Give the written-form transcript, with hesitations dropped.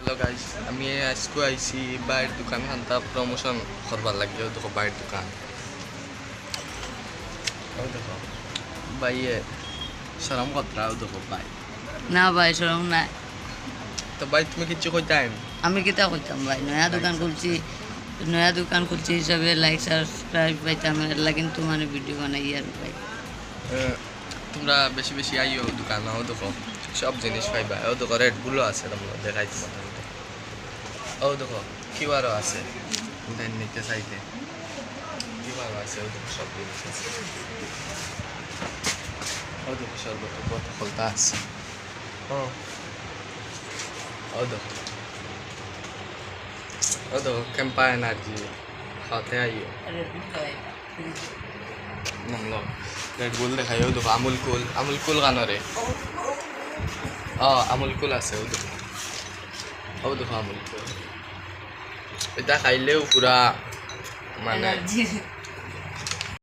Hello guys, আমি আজকে আইছি বাইরের দোকান খানটা প্রমোশন করবার লাগে। দেখো বাইরের দোকান, দেখো বাইয়ে সরম কথাও দেখো ভাই। না ভাই শরম নাই। তো ভাই তুমি কিচ্ছু কইতাম? আমি কিতা করতাম ভাই, নয়া দোকান খুলছি হিসাবে লাইক সাবস্ক্রাইব পাইতাম, এলা কিন্তু মানে ভিডিও বানাই আর ভাই। তোমরা বেশি বেশি আইও দোকান, ও দেখো সব জিনিস পাইবা। ও দেখো রেডগুলো আছে, তোমরা দেখাইছি মোটামুটি। ও দেখো কিউআরও আছে, দেন নিতে চাইলে কিউআরও আছে। ও দেখো সব জিনিস আছে। ও দেখো সর্বত প্রটোকলটা আছে। ও দেখো ক্যাম্পা এনার্জি খাওয়াতে আইও। নামলো রেডবুল দেখাই। ও দেখো আমুল কুল কানরে। আমুল কুল আছে। ও দেখো আমুল কুল, এটা খাইলেও পুরা মানে